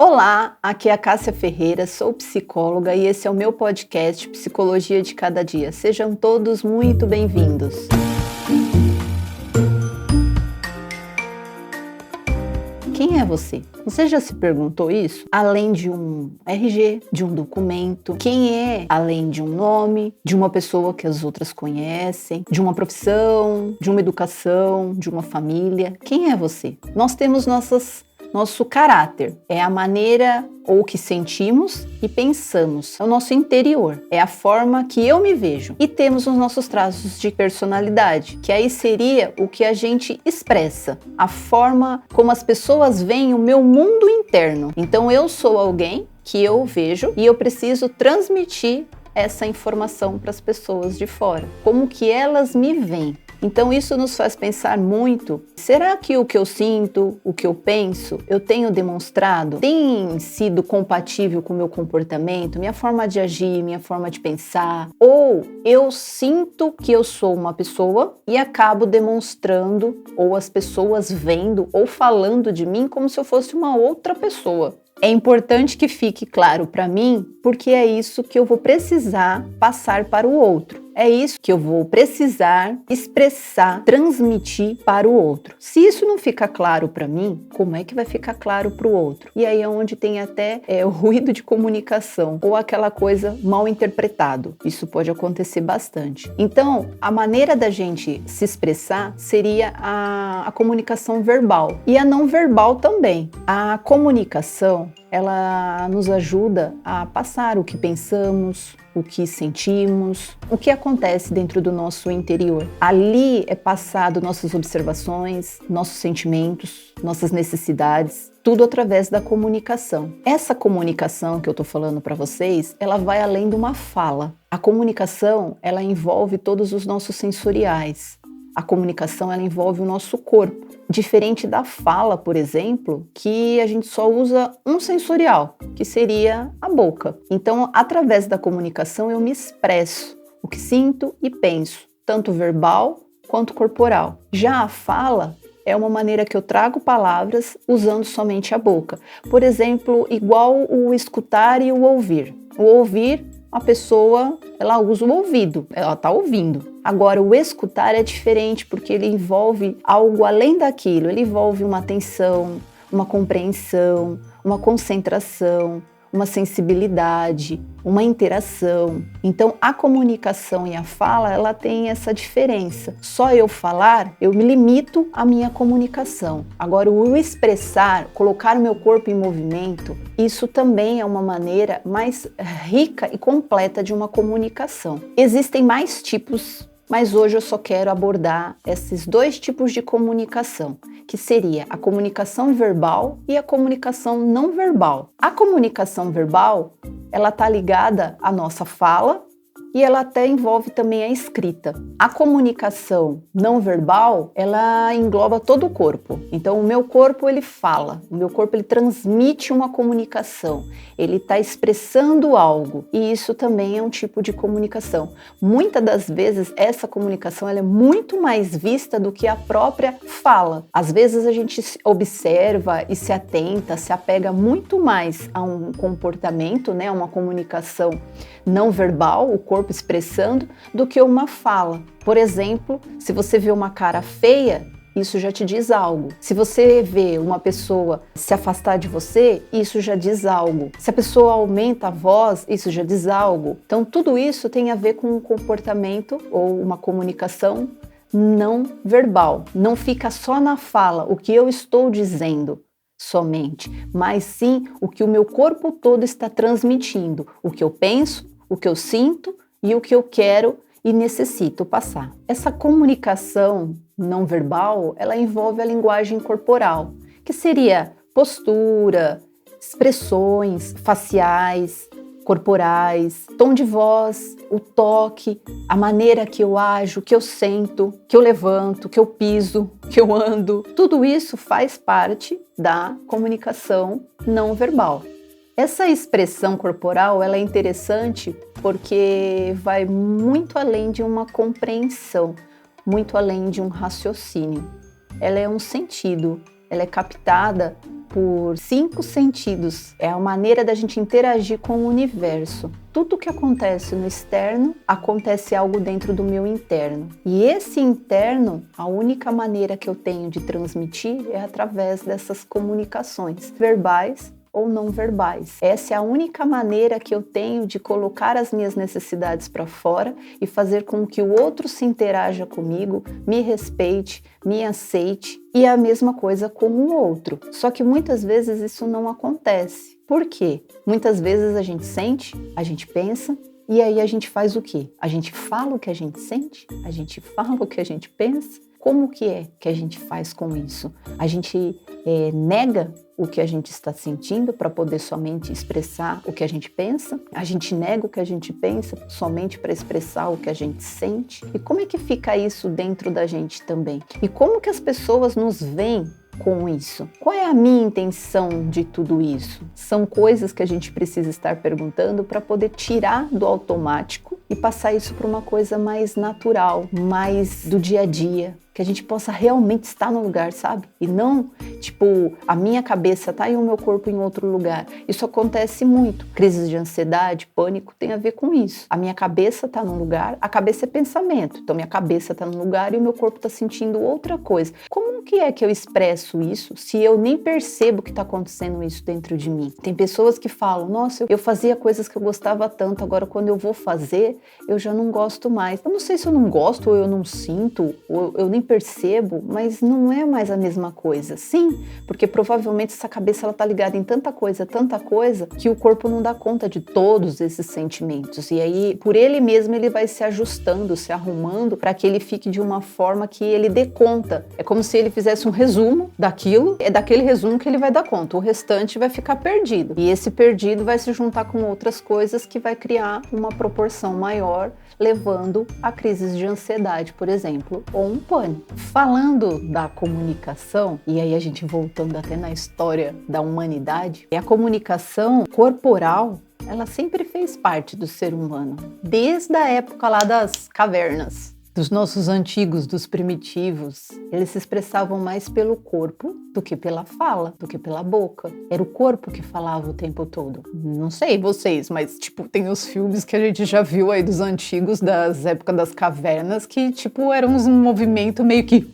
Olá, aqui é a Cássia Ferreira, sou psicóloga e esse é o meu podcast Psicologia de Cada Dia. Sejam todos muito bem-vindos. Quem é você? Você já se perguntou isso? Além de um RG, de um documento, quem é além de um nome, de uma pessoa que as outras conhecem, de uma profissão, de uma educação, de uma família? Quem é você? Nós temos nosso caráter, é a maneira ou o que sentimos e pensamos, é o nosso interior, é a forma que eu me vejo. E temos os nossos traços de personalidade, que aí seria o que a gente expressa, a forma como as pessoas veem o meu mundo interno. Então eu sou alguém que eu vejo e eu preciso transmitir essa informação para as pessoas de fora, como que elas me veem. Então isso nos faz pensar muito, será que o que eu sinto, o que eu penso, eu tenho demonstrado, tem sido compatível com o meu comportamento, minha forma de agir, minha forma de pensar? Ou eu sinto que eu sou uma pessoa e acabo demonstrando, ou as pessoas vendo ou falando de mim como se eu fosse uma outra pessoa? É importante que fique claro para mim, porque é isso que eu vou precisar passar para o outro. É isso que eu vou precisar expressar, transmitir para o outro. Se isso não fica claro para mim, como é que vai ficar claro para o outro? E aí é onde tem até o ruído de comunicação ou aquela coisa mal interpretado. Isso pode acontecer bastante. Então, a maneira da gente se expressar seria a comunicação verbal e a não verbal também. A comunicação, ela nos ajuda a passar o que pensamos, o que sentimos, o que acontece dentro do nosso interior. Ali é passado nossas observações, nossos sentimentos, nossas necessidades, tudo através da comunicação. Essa comunicação que eu tô falando para vocês, ela vai além de uma fala. A comunicação, ela envolve todos os nossos sensoriais. A comunicação, ela envolve o nosso corpo. Diferente da fala, por exemplo, que a gente só usa um sensorial, que seria a boca. Então, através da comunicação, eu me expresso o que sinto e penso, tanto verbal quanto corporal. Já a fala é uma maneira que eu trago palavras usando somente a boca. Por exemplo, igual o escutar e o ouvir. O ouvir, a pessoa, ela usa o ouvido, ela está ouvindo. Agora, o escutar é diferente porque ele envolve algo além daquilo, ele envolve uma atenção, uma compreensão, uma concentração, uma sensibilidade, uma interação. Então, a comunicação e a fala, ela tem essa diferença. Só eu falar, eu me limito à minha comunicação. Agora, o expressar, colocar o meu corpo em movimento, isso também é uma maneira mais rica e completa de uma comunicação. Existem mais tipos, mas hoje eu só quero abordar esses dois tipos de comunicação, que seria a comunicação verbal e a comunicação não verbal. A comunicação verbal, ela está ligada à nossa fala e ela até envolve também a escrita. A comunicação não verbal, ela engloba todo o corpo. Então, o meu corpo, ele fala, o meu corpo, ele transmite uma comunicação, ele está expressando algo, e isso também é um tipo de comunicação. Muitas das vezes, essa comunicação ela é muito mais vista do que a própria fala. Às vezes, a gente observa e se atenta, se apega muito mais a um comportamento, né, uma comunicação não verbal, o corpo expressando, do que uma fala. Por exemplo, se você vê uma cara feia, isso já te diz algo. Se você vê uma pessoa se afastar de você, isso já diz algo. Se a pessoa aumenta a voz, isso já diz algo. Então, tudo isso tem a ver com um comportamento ou uma comunicação não verbal. Não fica só na fala o que eu estou dizendo somente, mas sim o que o meu corpo todo está transmitindo, o que eu penso, o que eu sinto e o que eu quero e necessito passar. Essa comunicação não verbal, ela envolve a linguagem corporal, que seria postura, expressões faciais, corporais, tom de voz, o toque, a maneira que eu ajo, que eu sento, que eu levanto, que eu piso, que eu ando. Tudo isso faz parte da comunicação não verbal. Essa expressão corporal, ela é interessante porque vai muito além de uma compreensão, muito além de um raciocínio. Ela é um sentido, ela é captada por 5 sentidos. É a maneira da gente interagir com o universo. Tudo que acontece no externo, acontece algo dentro do meu interno. E esse interno, a única maneira que eu tenho de transmitir é através dessas comunicações, verbais ou não verbais. Essa é a única maneira que eu tenho de colocar as minhas necessidades para fora e fazer com que o outro se interaja comigo, me respeite, me aceite, e a mesma coisa com o outro. Só que muitas vezes isso não acontece. Por quê? Muitas vezes a gente sente, a gente pensa, e aí a gente faz o quê? A gente fala o que a gente sente? A gente fala o que a gente pensa? Como que é que a gente faz com isso? A gente nega o que a gente está sentindo para poder somente expressar o que a gente pensa? A gente nega o que a gente pensa somente para expressar o que a gente sente? E como é que fica isso dentro da gente também? E como que as pessoas nos veem com isso? Qual é a minha intenção de tudo isso? São coisas que a gente precisa estar perguntando para poder tirar do automático e passar isso para uma coisa mais natural, mais do dia a dia, que a gente possa realmente estar no lugar, sabe? E não, tipo, a minha cabeça tá e o meu corpo em outro lugar. Isso acontece muito. Crises de ansiedade, pânico tem a ver com isso. A minha cabeça tá num lugar, a cabeça é pensamento. Então minha cabeça tá num lugar e o meu corpo tá sentindo outra coisa. Como que é que eu expresso isso se eu nem percebo que tá acontecendo isso dentro de mim? Tem pessoas que falam, nossa, eu fazia coisas que eu gostava tanto, agora quando eu vou fazer, eu já não gosto mais. Eu não sei se eu não gosto ou eu não sinto, ou eu nem percebo, mas não é mais a mesma coisa. Sim, porque provavelmente essa cabeça ela tá ligada em tanta coisa, que o corpo não dá conta de todos esses sentimentos. E aí, por ele mesmo, ele vai se ajustando, se arrumando para que ele fique de uma forma que ele dê conta. É como se ele fizesse um resumo daquilo, é daquele resumo que ele vai dar conta. O restante vai ficar perdido. E esse perdido vai se juntar com outras coisas que vai criar uma proporção maior, levando a crises de ansiedade, por exemplo, ou um pânico. Falando da comunicação, e aí a gente voltando até na história da humanidade, a comunicação corporal, ela sempre fez parte do ser humano, desde a época lá das cavernas. Dos nossos antigos, dos primitivos, eles se expressavam mais pelo corpo do que pela fala, do que pela boca. Era o corpo que falava o tempo todo. Não sei vocês, mas tipo, tem os filmes que a gente já viu aí dos antigos, das épocas das cavernas, que tipo, eram um movimento meio que...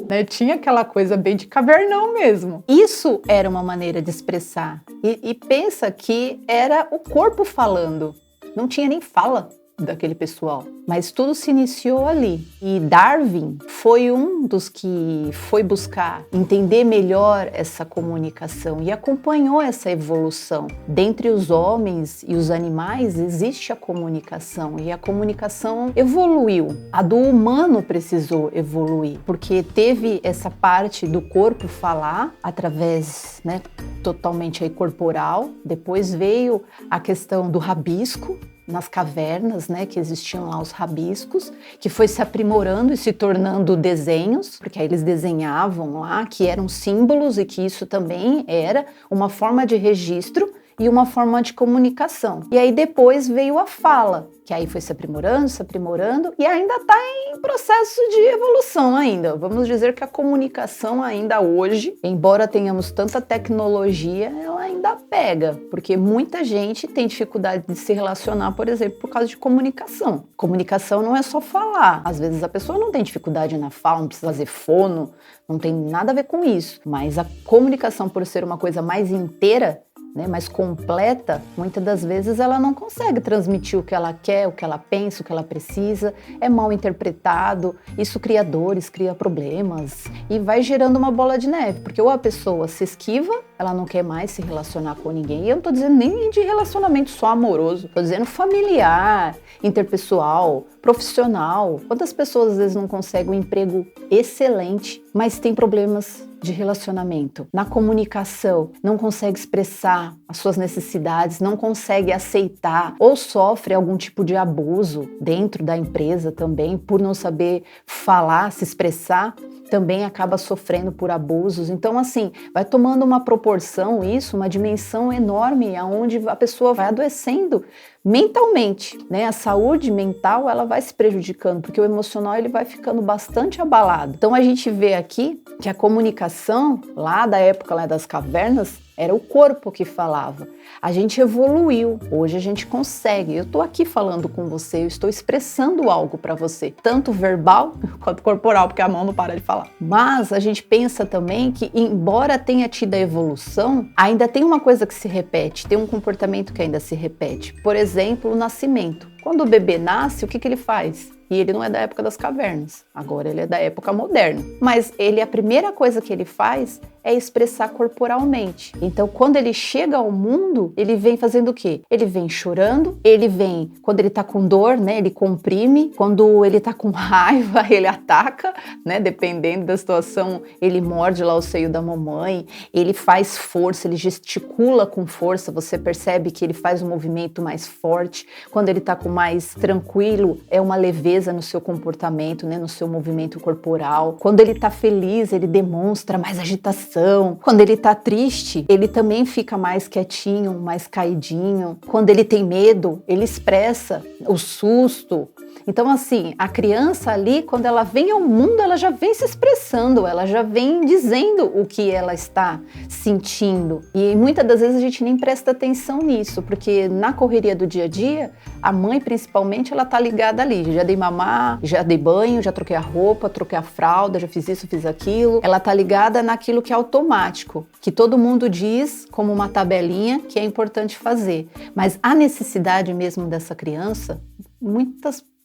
né? Tinha aquela coisa bem de cavernão mesmo. Isso era uma maneira de expressar. E pensa que era o corpo falando. Não tinha nem fala daquele pessoal, mas tudo se iniciou ali. E Darwin foi um dos que foi buscar entender melhor essa comunicação e acompanhou essa evolução. Dentre os homens e os animais existe a comunicação e a comunicação evoluiu. A do humano precisou evoluir, porque teve essa parte do corpo falar através, né, totalmente aí corporal. Depois veio a questão do rabisco, nas cavernas, né, que existiam lá os rabiscos, que foi se aprimorando e se tornando desenhos, porque aí eles desenhavam lá, que eram símbolos e que isso também era uma forma de registro e uma forma de comunicação. E aí depois veio a fala, que aí foi se aprimorando e ainda está em processo de evolução ainda. Vamos dizer que a comunicação ainda hoje, embora tenhamos tanta tecnologia, ela ainda pega, porque muita gente tem dificuldade de se relacionar, por exemplo, por causa de comunicação. Comunicação não é só falar. Às vezes a pessoa não tem dificuldade na fala, não precisa fazer fono, não tem nada a ver com isso. Mas a comunicação, por ser uma coisa mais inteira, né, mais completa, muitas das vezes ela não consegue transmitir o que ela quer, o que ela pensa, o que ela precisa, é mal interpretado, isso cria dores, cria problemas e vai gerando uma bola de neve, porque ou a pessoa se esquiva, ela não quer mais se relacionar com ninguém, e eu não tô dizendo nem de relacionamento só amoroso, tô dizendo familiar, interpessoal, profissional. Quantas pessoas às vezes não conseguem um emprego excelente, mas tem problemas de relacionamento, na comunicação, não consegue expressar as suas necessidades, não consegue aceitar ou sofre algum tipo de abuso dentro da empresa também, por não saber falar, se expressar. também acaba sofrendo por abusos. Então, assim, vai tomando uma proporção isso, uma dimensão enorme, aonde a pessoa vai adoecendo mentalmente, né? A saúde mental, ela vai se prejudicando, porque o emocional, ele vai ficando bastante abalado. Então, a gente vê aqui que a comunicação, lá da época lá das cavernas, era o corpo que falava. A gente evoluiu, hoje a gente consegue. Eu estou aqui falando com você, eu estou expressando algo para você, tanto verbal quanto corporal, porque a mão não para de falar. Mas a gente pensa também que, embora tenha tido a evolução, ainda tem uma coisa que se repete, tem um comportamento que ainda se repete. Por exemplo, o nascimento. Quando o bebê nasce, o que ele faz? E ele não é da época das cavernas, agora ele é da época moderna. Mas a primeira coisa que ele faz é expressar corporalmente. Então, quando ele chega ao mundo, ele vem fazendo o quê? Ele vem chorando, ele vem, quando ele tá com dor, né, ele comprime, quando ele tá com raiva, ele ataca, né, dependendo da situação, ele morde lá o seio da mamãe, ele faz força, ele gesticula com força, você percebe que ele faz um movimento mais forte. Quando ele tá com mais tranquilo, é uma leveza no seu comportamento, né, no seu movimento corporal. Quando ele tá feliz, ele demonstra mais agitação. Quando ele tá triste, ele também fica mais quietinho, mais caidinho. Quando ele tem medo, ele expressa o susto. Então, assim, a criança ali, quando ela vem ao mundo, ela já vem se expressando, ela já vem dizendo o que ela está sentindo. E muitas das vezes a gente nem presta atenção nisso, porque na correria do dia a dia, a mãe principalmente, ela tá ligada ali. Já dei mamar, já dei banho, já troquei a roupa, troquei a fralda, já fiz isso, fiz aquilo. Ela tá ligada naquilo que é automático, que todo mundo diz como uma tabelinha que é importante fazer. Mas a necessidade mesmo dessa criança,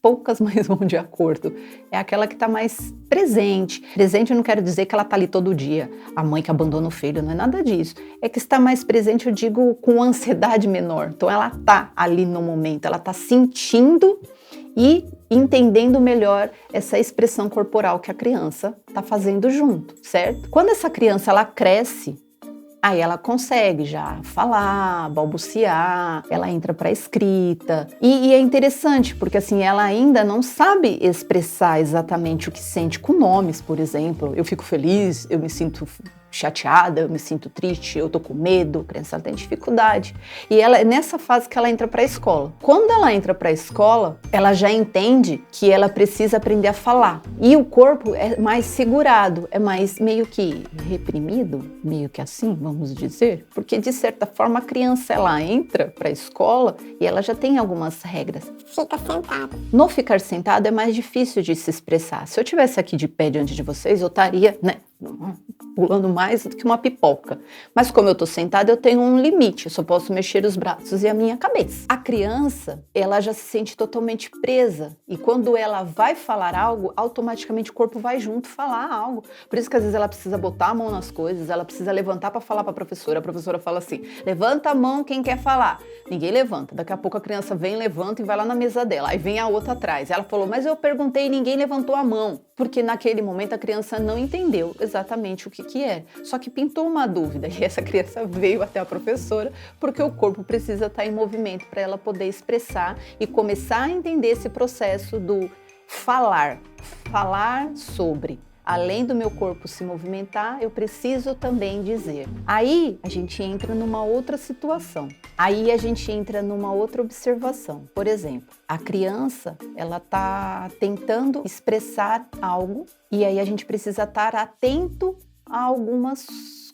poucas mães vão de acordo. É aquela que está mais presente. Presente eu não quero dizer que ela está ali todo dia. A mãe que abandona o filho, não é nada disso. É que está mais presente, eu digo, com ansiedade menor. Então ela está ali no momento, ela está sentindo e entendendo melhor essa expressão corporal que a criança está fazendo junto, certo? Quando essa criança ela cresce, aí ela consegue já falar, balbuciar, ela entra para a escrita. E é interessante, porque assim, ela ainda não sabe expressar exatamente o que sente com nomes, por exemplo. Eu fico feliz, eu me sinto chateada, eu me sinto triste, eu tô com medo, a criança tem dificuldade. E ela é nessa fase que ela entra para a escola. Quando ela entra para a escola, ela já entende que ela precisa aprender a falar. E o corpo é mais segurado, é mais meio que reprimido, meio que assim, vamos dizer. Porque de certa forma a criança ela entra para a escola e ela já tem algumas regras. Fica sentado. No ficar sentado é mais difícil de se expressar. Se eu tivesse aqui de pé diante de vocês, eu estaria, né, pulando mais do que uma pipoca. Mas como eu tô sentada, eu tenho um limite. Eu só posso mexer os braços e a minha cabeça. A criança, ela já se sente totalmente presa. E quando ela vai falar algo, automaticamente o corpo vai junto falar algo. Por isso que às vezes ela precisa botar a mão nas coisas, ela precisa levantar para falar para a professora fala assim, levanta a mão quem quer falar. Ninguém levanta. Daqui a pouco a criança vem, levanta e vai lá na mesa dela. Aí vem a outra atrás. Ela falou, mas eu perguntei e ninguém levantou a mão. Porque naquele momento a criança não entendeu exatamente o que é. Só que pintou uma dúvida e essa criança veio até a professora porque o corpo precisa estar em movimento para ela poder expressar e começar a entender esse processo do falar sobre. Além do meu corpo se movimentar, eu preciso também dizer. Aí a gente entra numa outra situação. Aí a gente entra numa outra observação. Por exemplo, a criança, ela está tentando expressar algo e aí a gente precisa estar atento a algumas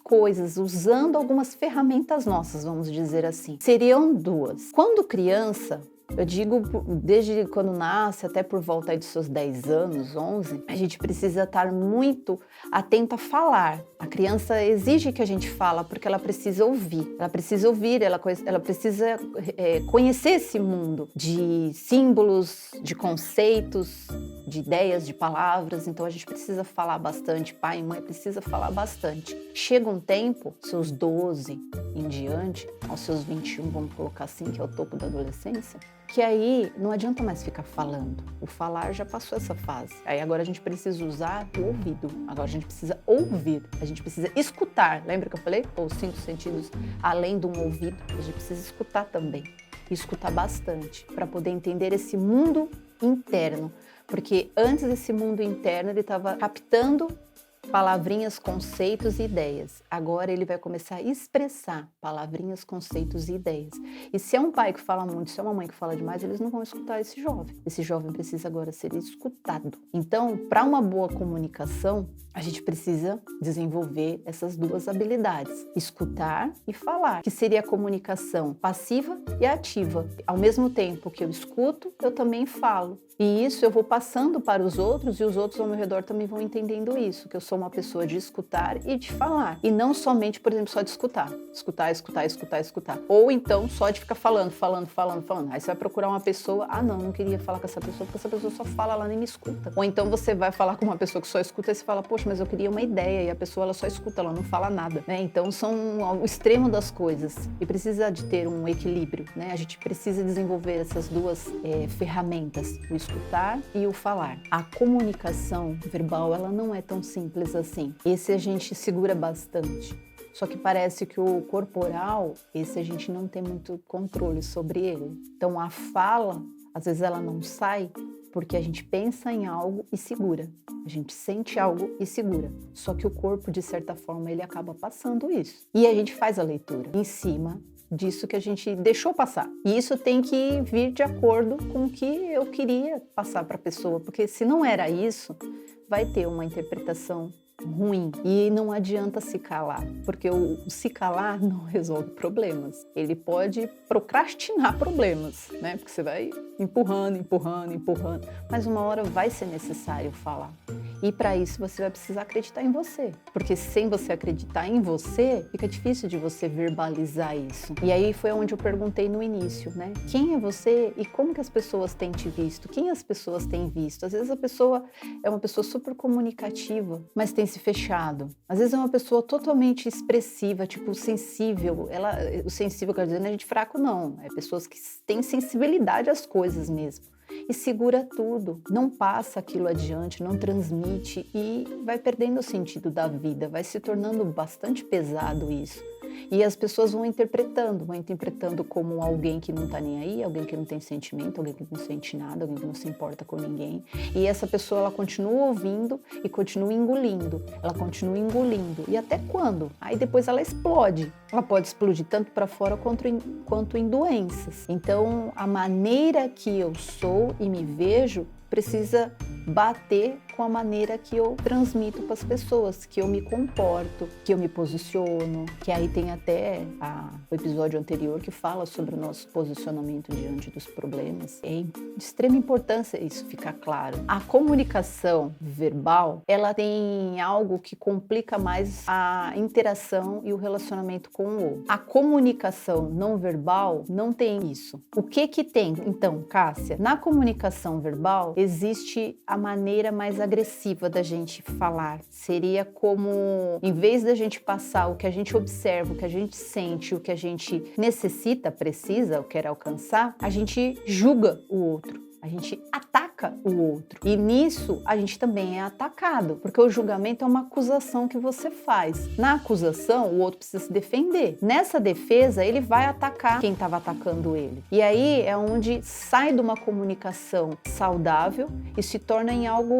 coisas, usando algumas ferramentas nossas, vamos dizer assim. Seriam duas. Quando criança, eu digo desde quando nasce até por volta aí dos seus 10 anos, 11, a gente precisa estar muito atento a falar. A criança exige que a gente fala porque ela precisa ouvir. Ela precisa ouvir, ela precisa conhecer esse mundo de símbolos, de conceitos, de ideias, de palavras. Então a gente precisa falar bastante, pai e mãe precisa falar bastante. Chega um tempo, seus 12 em diante, aos seus 21, vamos colocar assim, que é o topo da adolescência, que aí não adianta mais ficar falando. O falar já passou essa fase. Aí agora a gente precisa usar o ouvido. Agora a gente precisa ouvir. A gente precisa escutar. Lembra que eu falei? Os 5 sentidos, além de um ouvido, a gente precisa escutar também. E escutar bastante para poder entender esse mundo interno. Porque antes desse mundo interno ele estava captando palavrinhas, conceitos e ideias. Agora ele vai começar a expressar palavrinhas, conceitos e ideias. E se é um pai que fala muito, se é uma mãe que fala demais, eles não vão escutar esse jovem. Esse jovem precisa agora ser escutado. Então, para uma boa comunicação, a gente precisa desenvolver essas duas habilidades, escutar e falar, que seria a comunicação passiva e ativa. Ao mesmo tempo que eu escuto, eu também falo. E isso eu vou passando para os outros e os outros ao meu redor também vão entendendo isso, que eu sou uma pessoa de escutar e de falar. E não somente, por exemplo, só de escutar. Escutar. Ou então só de ficar falando. Aí você vai procurar uma pessoa, não queria falar com essa pessoa, porque essa pessoa só fala, ela nem me escuta. Ou então você vai falar com uma pessoa que só escuta e você fala, poxa, mas eu queria uma ideia, e a pessoa ela só escuta, ela não fala nada, né? Então são o extremo das coisas e precisa de ter um equilíbrio, né? A gente precisa desenvolver essas duas ferramentas, o escutar e o falar. A comunicação verbal, ela não é tão simples assim. Esse a gente segura bastante. Só que parece que o corporal, esse a gente não tem muito controle sobre ele. Então a fala, às vezes ela não sai porque a gente pensa em algo e segura. A gente sente algo e segura. Só que o corpo, de certa forma, ele acaba passando isso. E a gente faz a leitura em cima disso que a gente deixou passar. E isso tem que vir de acordo com o que eu queria passar para a pessoa, porque se não era isso, vai ter uma interpretação ruim. E não adianta se calar, porque o se calar não resolve problemas. Ele pode procrastinar problemas, né? Porque você vai empurrando, mas uma hora vai ser necessário falar. E para isso você vai precisar acreditar em você, porque sem você acreditar em você, fica difícil de você verbalizar isso. E aí foi onde eu perguntei no início, né? Quem é você e como que as pessoas têm te visto? Quem as pessoas têm visto? Às vezes a pessoa é uma pessoa super comunicativa, mas tem se fechado. Às vezes é uma pessoa totalmente expressiva, tipo sensível. O sensível, quer dizer, não é gente fraco, não. É pessoas que têm sensibilidade às coisas mesmo. E segura tudo, não passa aquilo adiante, não transmite e vai perdendo o sentido da vida, vai se tornando bastante pesado isso. E as pessoas vão interpretando como alguém que não está nem aí, alguém que não tem sentimento, alguém que não sente nada, alguém que não se importa com ninguém. E essa pessoa, ela continua ouvindo e continua engolindo. E até quando? Aí depois ela explode. Ela pode explodir tanto para fora quanto em doenças. Então, a maneira que eu sou e me vejo precisa bater com a maneira que eu transmito para as pessoas, que eu me comporto, que eu me posiciono, que aí tem até o episódio anterior que fala sobre o nosso posicionamento diante dos problemas. É de extrema importância isso ficar claro. A comunicação verbal, ela tem algo que complica mais a interação e o relacionamento com o outro. A comunicação não verbal não tem isso. O que tem, então, Cássia? Na comunicação verbal, existe a maneira mais agressiva da gente falar. Seria como, em vez da gente passar o que a gente observa, o que a gente sente, o que a gente necessita, precisa, ou quer alcançar, a gente julga o outro. A gente ataca o outro. E nisso, a gente também é atacado, porque o julgamento é uma acusação que você faz. Na acusação, o outro precisa se defender. Nessa defesa, ele vai atacar quem estava atacando ele. E aí é onde sai de uma comunicação saudável e se torna em algo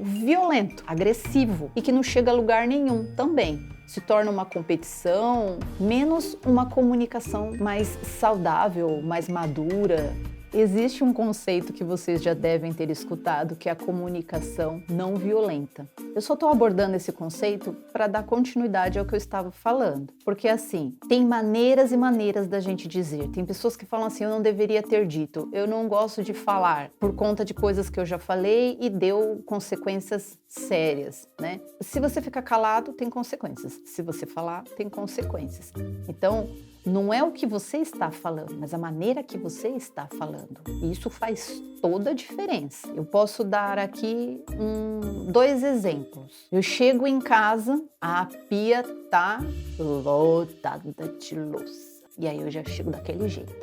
violento, agressivo, e que não chega a lugar nenhum também. Se torna uma competição, menos uma comunicação mais saudável, mais madura. Existe um conceito que vocês já devem ter escutado, que é a comunicação não violenta. Eu só estou abordando esse conceito para dar continuidade ao que eu estava falando. Porque assim, tem maneiras e maneiras da gente dizer. Tem pessoas que falam assim, eu não deveria ter dito, eu não gosto de falar, por conta de coisas que eu já falei e deu consequências sérias, né? Se você ficar calado, tem consequências. Se você falar, tem consequências. Então, não é o que você está falando, mas a maneira que você está falando. E isso faz toda a diferença. Eu posso dar aqui 2 exemplos. Eu chego em casa, a pia tá lotada de louça. E aí eu já chego daquele jeito.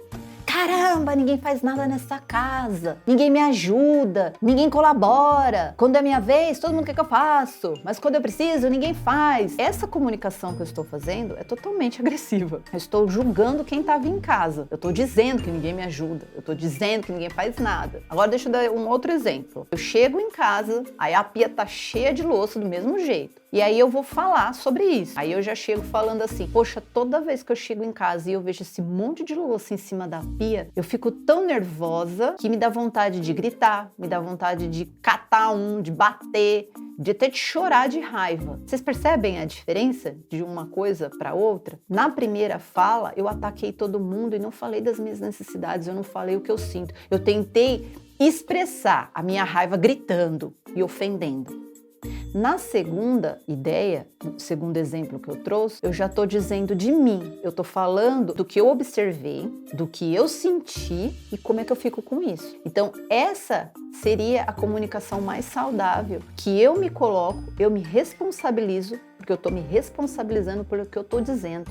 caramba, ninguém faz nada nessa casa, ninguém me ajuda, ninguém colabora. Quando é minha vez, todo mundo quer que eu faço, mas quando eu preciso, ninguém faz. Essa comunicação que eu estou fazendo é totalmente agressiva. Eu estou julgando quem estava em casa. Eu estou dizendo que ninguém me ajuda. Eu estou dizendo que ninguém faz nada. Agora deixa eu dar um outro exemplo. Eu chego em casa, aí a pia tá cheia de louça do mesmo jeito. E aí eu vou falar sobre isso. Aí eu já chego falando assim, poxa, toda vez que eu chego em casa e eu vejo esse monte de louça em cima da pia, eu fico tão nervosa que me dá vontade de gritar, me dá vontade de catar de bater, de até de chorar de raiva. Vocês percebem a diferença de uma coisa para outra? Na primeira fala, eu ataquei todo mundo e não falei das minhas necessidades, eu não falei o que eu sinto. Eu tentei expressar a minha raiva gritando e ofendendo. Na segunda ideia, no segundo exemplo que eu trouxe, eu já estou dizendo de mim. Eu estou falando do que eu observei, do que eu senti e como é que eu fico com isso. Então, essa seria a comunicação mais saudável, que eu me coloco, eu me responsabilizo, porque eu estou me responsabilizando pelo que eu estou dizendo,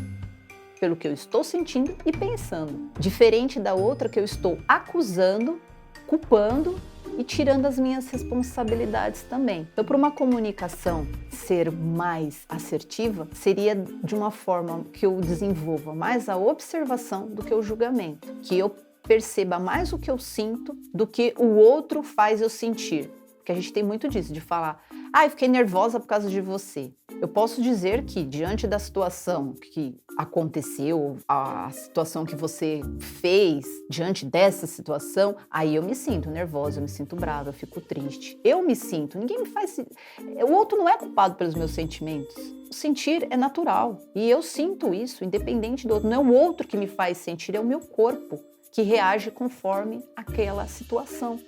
pelo que eu estou sentindo e pensando. Diferente da outra que eu estou acusando, culpando e tirando as minhas responsabilidades também. Então, para uma comunicação ser mais assertiva, seria de uma forma que eu desenvolva mais a observação do que o julgamento, que eu perceba mais o que eu sinto do que o outro faz eu sentir. Porque a gente tem muito disso, de falar, eu fiquei nervosa por causa de você. Eu posso dizer que, diante da situação que aconteceu, a situação que você fez, diante dessa situação, aí eu me sinto nervosa, eu me sinto brava, eu fico triste. Eu me sinto, ninguém me faz... O outro não é culpado pelos meus sentimentos. Sentir é natural. E eu sinto isso, independente do outro. Não é o outro que me faz sentir, é o meu corpo que reage conforme aquela situação.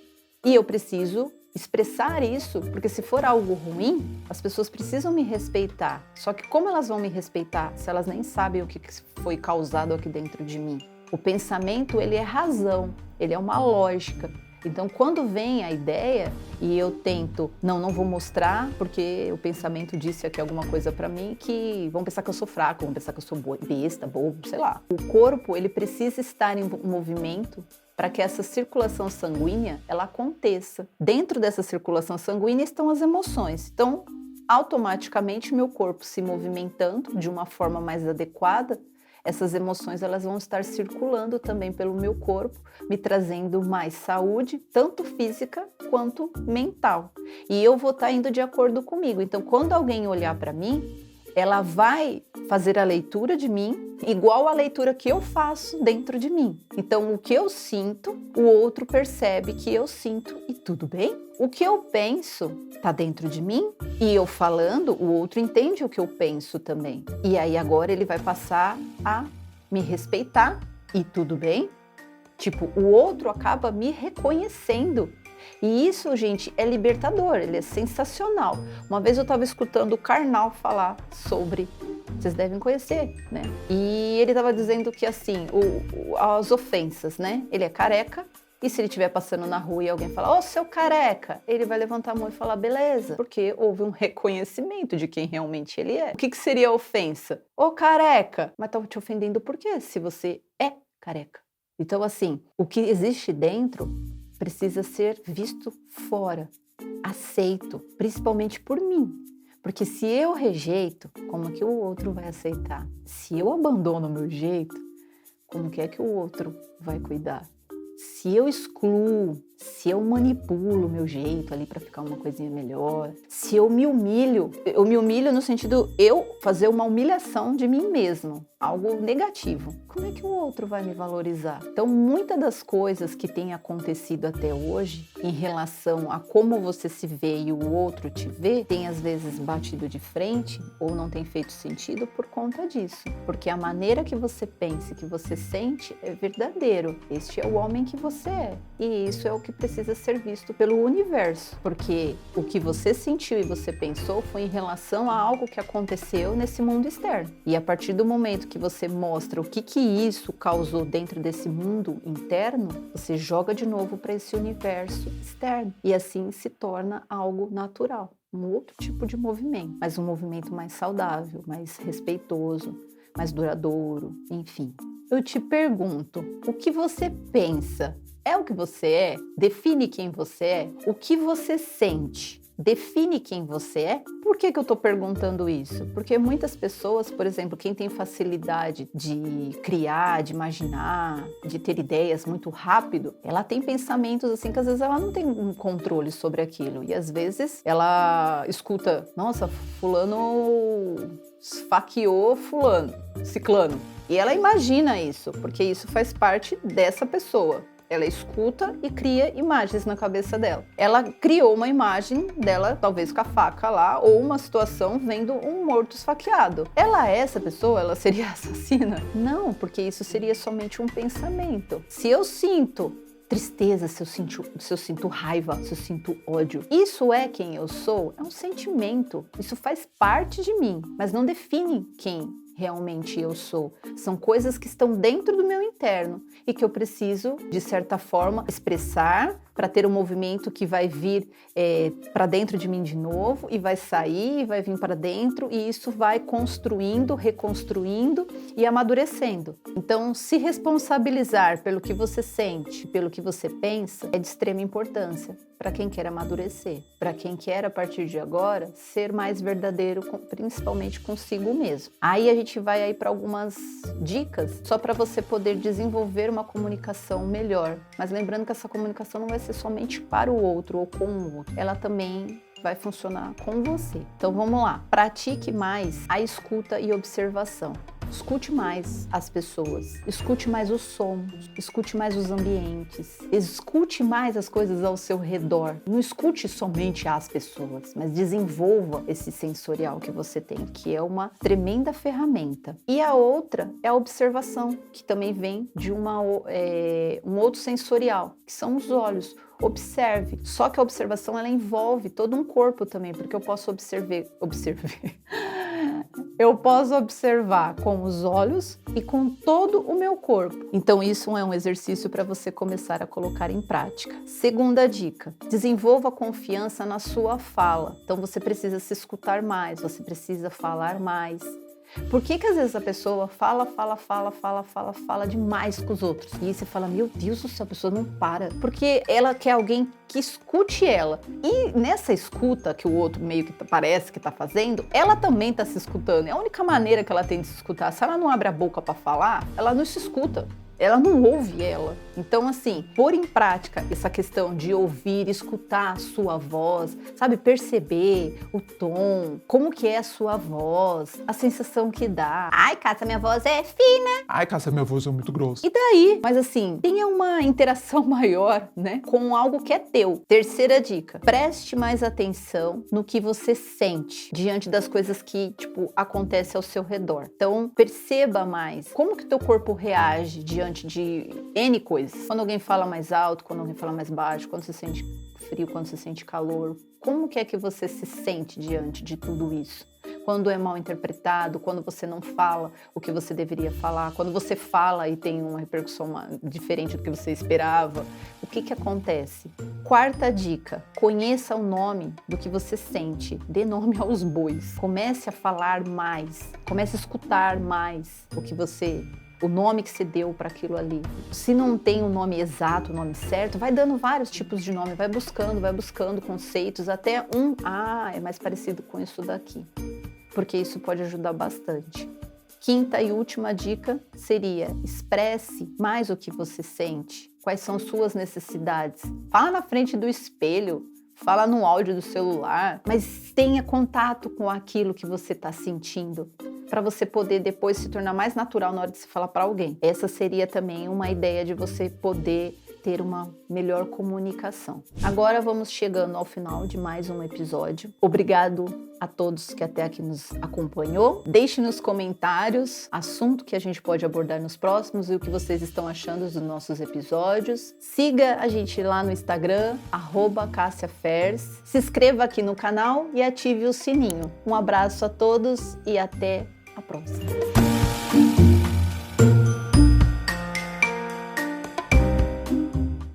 E eu preciso expressar isso, porque se for algo ruim, as pessoas precisam me respeitar. Só que como elas vão me respeitar se elas nem sabem o que foi causado aqui dentro de mim? O pensamento, ele é razão, ele é uma lógica. Então, quando vem a ideia e eu tento, não vou mostrar, porque o pensamento disse aqui alguma coisa pra mim que vão pensar que eu sou fraco, vão pensar que eu sou besta, bobo, sei lá. O corpo, ele precisa estar em movimento para que essa circulação sanguínea, ela aconteça. Dentro dessa circulação sanguínea estão as emoções. Então, automaticamente, meu corpo se movimentando de uma forma mais adequada, essas emoções elas vão estar circulando também pelo meu corpo, me trazendo mais saúde, tanto física quanto mental. E eu vou estar indo de acordo comigo. Então, quando alguém olhar para mim, ela vai fazer a leitura de mim igual a leitura que eu faço dentro de mim. Então, o que eu sinto, o outro percebe que eu sinto e tudo bem. O que eu penso está dentro de mim e eu falando, o outro entende o que eu penso também. E aí agora ele vai passar a me respeitar e tudo bem. Tipo, o outro acaba me reconhecendo. E isso, gente, é libertador, ele é sensacional. Uma vez eu estava escutando o Karnal falar sobre, vocês devem conhecer, né? E ele estava dizendo que, assim, as ofensas, né? Ele é careca, e se ele estiver passando na rua e alguém falar, seu careca, ele vai levantar a mão e falar, beleza, porque houve um reconhecimento de quem realmente ele é. O que seria a ofensa? Careca, mas tá te ofendendo por quê? Se você é careca. Então, assim, o que existe dentro precisa ser visto fora, aceito, principalmente por mim. Porque se eu rejeito, como que o outro vai aceitar? Se eu abandono o meu jeito, como que é que o outro vai cuidar? Se eu excluo, se eu manipulo o meu jeito ali para ficar uma coisinha melhor, se eu me humilho no sentido eu fazer uma humilhação de mim mesmo, algo negativo, como é que o outro vai me valorizar? Então, muitas das coisas que têm acontecido até hoje em relação a como você se vê e o outro te vê, tem às vezes batido de frente ou não tem feito sentido por conta disso, porque a maneira que você pensa, que você sente é verdadeiro. Este é o homem que você é e isso é o que precisa ser visto pelo universo, porque o que você sentiu e você pensou foi em relação a algo que aconteceu nesse mundo externo. E a partir do momento que você mostra o que isso causou dentro desse mundo interno, você joga de novo para esse universo externo e assim se torna algo natural, um outro tipo de movimento, mas um movimento mais saudável, mais respeitoso, mais duradouro, enfim. eu te pergunto, o que você pensa é o que você é? Define quem você é? O que você sente define quem você é? Por que eu tô perguntando isso? Porque muitas pessoas, por exemplo, quem tem facilidade de criar, de imaginar, de ter ideias muito rápido, ela tem pensamentos assim que às vezes ela não tem um controle sobre aquilo. E às vezes ela escuta, nossa, fulano esfaqueou fulano, ciclano. E ela imagina isso, porque isso faz parte dessa pessoa. Ela escuta e cria imagens na cabeça dela. Ela criou uma imagem dela, talvez com a faca lá, ou uma situação vendo um morto esfaqueado. Ela é essa pessoa? Ela seria assassina? Não, porque isso seria somente um pensamento. Se eu sinto tristeza, se eu sinto raiva, se eu sinto ódio, isso é quem eu sou? É um sentimento. Isso faz parte de mim, mas não define quem realmente eu sou. São coisas que estão dentro do meu interno e que eu preciso, de certa forma, expressar para ter um movimento que vai vir para dentro de mim de novo e vai sair e vai vir para dentro, e isso vai construindo, reconstruindo e amadurecendo. Então, se responsabilizar pelo que você sente, pelo que você pensa, é de extrema importância para quem quer amadurecer, para quem quer, a partir de agora, ser mais verdadeiro, principalmente consigo mesmo. Aí a gente vai aí para algumas dicas, só para você poder desenvolver uma comunicação melhor. Mas lembrando que essa comunicação não vai ser somente para o outro ou com o outro, ela também vai funcionar com você. Então vamos lá, pratique mais a escuta e observação. Escute mais as pessoas, escute mais os sons, escute mais os ambientes, escute mais as coisas ao seu redor. Não escute somente as pessoas, mas desenvolva esse sensorial que você tem, que é uma tremenda ferramenta. E a outra é a observação, que também vem de um outro sensorial, que são os olhos. Observe. Só que a observação ela envolve todo um corpo também, porque eu posso Eu posso observar com os olhos e com todo o meu corpo. Então isso é um exercício para você começar a colocar em prática. Segunda dica, desenvolva confiança na sua fala. Então você precisa se escutar mais, você precisa falar mais. Por que às vezes a pessoa fala demais com os outros? E aí você fala, meu Deus do céu, a pessoa não para. Porque ela quer alguém que escute ela. E nessa escuta que o outro meio que parece que tá fazendo, ela também tá se escutando. É a única maneira que ela tem de se escutar. Se ela não abre a boca para falar, ela não se escuta. Ela não ouve ela. Então, assim, pôr em prática essa questão de ouvir, escutar a sua voz, sabe? Perceber o tom, como que é a sua voz, a sensação que dá. Ai, Cássia, minha voz é fina. Ai, Cássia, minha voz é muito grossa. E daí? Mas assim, tenha uma interação maior, né? Com algo que é teu. Terceira dica, preste mais atenção no que você sente diante das coisas que, acontecem ao seu redor. Então, perceba mais como que teu corpo reage diante de N coisas. Quando alguém fala mais alto, quando alguém fala mais baixo, quando você sente frio, quando você sente calor. Como que é que você se sente diante de tudo isso? Quando é mal interpretado, quando você não fala o que você deveria falar, quando você fala e tem uma repercussão diferente do que você esperava, o que acontece? Quarta dica, conheça o nome do que você sente, dê nome aos bois, comece a falar mais, comece a escutar mais o nome que você deu para aquilo ali. Se não tem o nome exato, o nome certo, vai dando vários tipos de nome, vai buscando conceitos, até é mais parecido com isso daqui, porque isso pode ajudar bastante. Quinta e última dica seria, expresse mais o que você sente, quais são suas necessidades. Fala na frente do espelho, fala no áudio do celular, mas tenha contato com aquilo que você está sentindo, para você poder depois se tornar mais natural na hora de se falar para alguém. Essa seria também uma ideia de você poder ter uma melhor comunicação. Agora vamos chegando ao final de mais um episódio. Obrigado a todos que até aqui nos acompanhou. Deixe nos comentários assunto que a gente pode abordar nos próximos e o que vocês estão achando dos nossos episódios. Siga a gente lá no Instagram, @CassiaFers. Se inscreva aqui no canal e ative o sininho. Um abraço a todos e até a próxima.